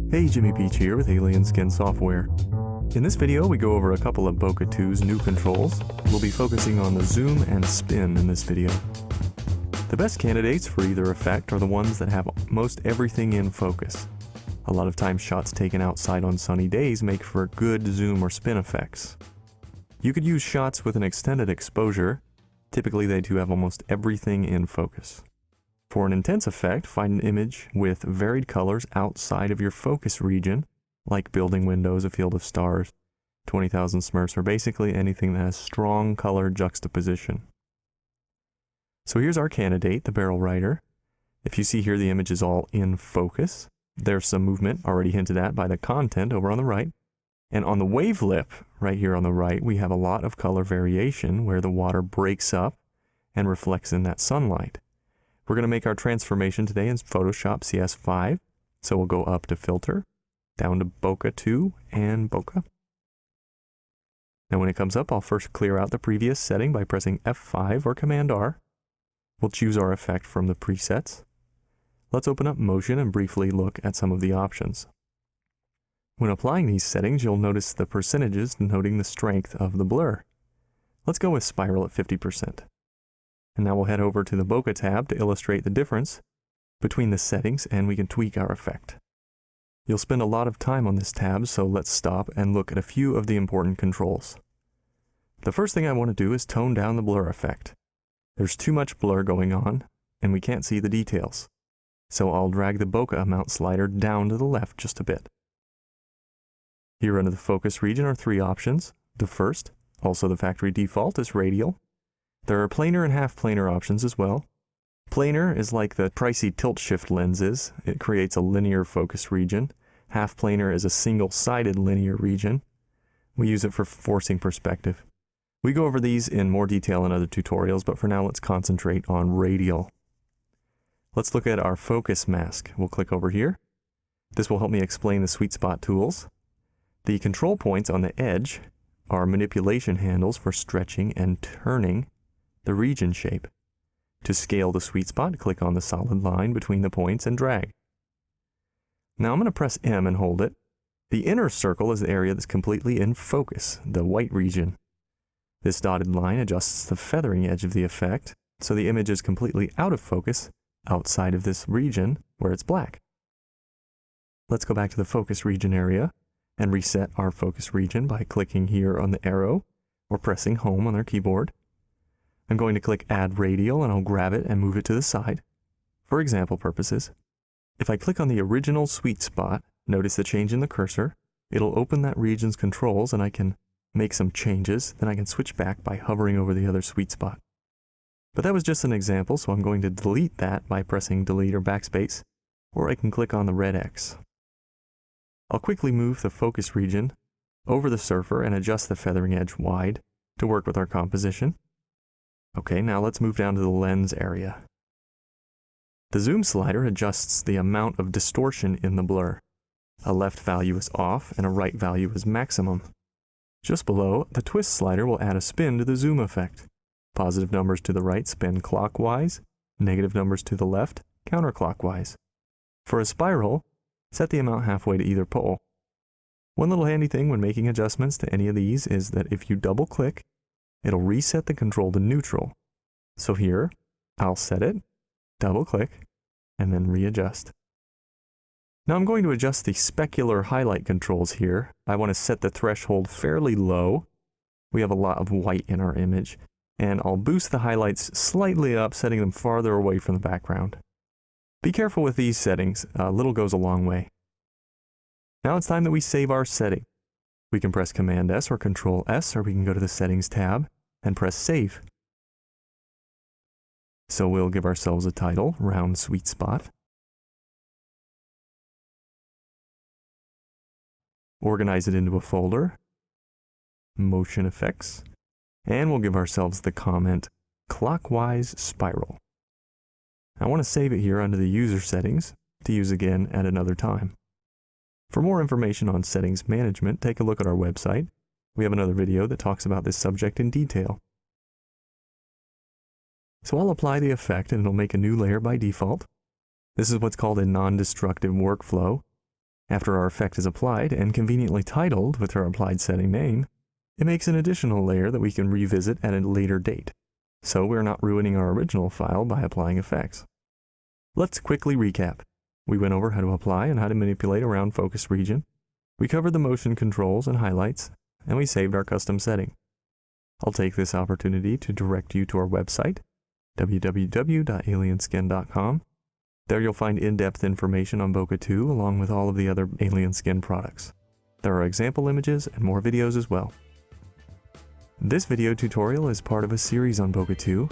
Hey, Jimmy Beach here with Alien Skin Software. In this video, we go over a couple of Bokeh 2's new controls. We'll be focusing on the zoom and spin in this video. The best candidates for either effect are the ones that have most everything in focus. A lot of times shots taken outside on sunny days make for good zoom or spin effects. You could use shots with an extended exposure. Typically they do have almost everything in focus. For an intense effect, find an image with varied colors outside of your focus region, like building windows, a field of stars, 20,000 Smurfs, or basically anything that has strong color juxtaposition. So here's our candidate, the Barrel Rider. If you see here, the image is all in focus. There's some movement already hinted at by the content over on the right. And on the wave lip, right here on the right, we have a lot of color variation where the water breaks up and reflects in that sunlight. We're going to make our transformation today in Photoshop CS5. So we'll go up to Filter, down to Bokeh 2, and Bokeh. Now when it comes up, I'll first clear out the previous setting by pressing F5 or Command R. We'll choose our effect from the presets. Let's open up Motion and briefly look at some of the options. When applying these settings, you'll notice the percentages denoting the strength of the blur. Let's go with Spiral at 50%. And now we'll head over to the Bokeh tab to illustrate the difference between the settings, and we can tweak our effect. You'll spend a lot of time on this tab, so let's stop and look at a few of the important controls. The first thing I want to do is tone down the blur effect. There's too much blur going on, and we can't see the details. So I'll drag the Bokeh amount slider down to the left just a bit. Here under the focus region are three options. The first, also the factory default, is radial. There are planar and half planar options as well. Planar is like the pricey tilt shift lenses. It creates a linear focus region. Half planar is a single-sided linear region. We use it for forcing perspective. We go over these in more detail in other tutorials, but for now let's concentrate on radial. Let's look at our focus mask. We'll click over here. This will help me explain the sweet spot tools. The control points on the edge are manipulation handles for stretching and turning the region shape. To scale the sweet spot, click on the solid line between the points and drag. Now I'm going to press M and hold it. The inner circle is the area that's completely in focus, the white region. This dotted line adjusts the feathering edge of the effect, so the image is completely out of focus outside of this region where it's black. Let's go back to the focus region area and reset our focus region by clicking here on the arrow or pressing Home on our keyboard. I'm going to click Add Radial and I'll grab it and move it to the side for example purposes. If I click on the original sweet spot, notice the change in the cursor. It'll open that region's controls and I can make some changes. Then I can switch back by hovering over the other sweet spot. But that was just an example, so I'm going to delete that by pressing Delete or Backspace, or I can click on the red X. I'll quickly move the focus region over the surfer and adjust the feathering edge wide to work with our composition. Okay, now let's move down to the lens area. The zoom slider adjusts the amount of distortion in the blur. A left value is off and a right value is maximum. Just below, the twist slider will add a spin to the zoom effect. Positive numbers to the right spin clockwise, negative numbers to the left counterclockwise. For a spiral, set the amount halfway to either pole. One little handy thing when making adjustments to any of these is that if you double click, it'll reset the control to neutral. So here, I'll set it, double click, and then readjust. Now I'm going to adjust the specular highlight controls here. I want to set the threshold fairly low. We have a lot of white in our image. And I'll boost the highlights slightly up, setting them farther away from the background. Be careful with these settings. Little goes a long way. Now it's time that we save our setting. We can press Command S or Control S, or we can go to the Settings tab and press Save. So we'll give ourselves a title, Round Sweet Spot. Organize it into a folder, Motion Effects, and we'll give ourselves the comment, Clockwise Spiral. I want to save it here under the User Settings to use again at another time. For more information on settings management, take a look at our website. We have another video that talks about this subject in detail. So I'll apply the effect and it'll make a new layer by default. This is what's called a non-destructive workflow. After our effect is applied and conveniently titled with our applied setting name, it makes an additional layer that we can revisit at a later date, so we're not ruining our original file by applying effects. Let's quickly recap. We went over how to apply and how to manipulate around focus region. We covered the motion controls and highlights, and we saved our custom setting. I'll take this opportunity to direct you to our website, www.alienskin.com. There you'll find in-depth information on Bokeh 2 along with all of the other AlienSkin products. There are example images and more videos as well. This video tutorial is part of a series on Bokeh 2.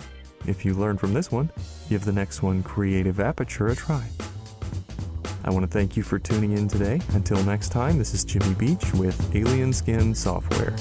If you learn from this one, give the next one, Creative Aperture, a try. I want to thank you for tuning in today. Until next time, this is Jimmy Beach with AlienSkin Software.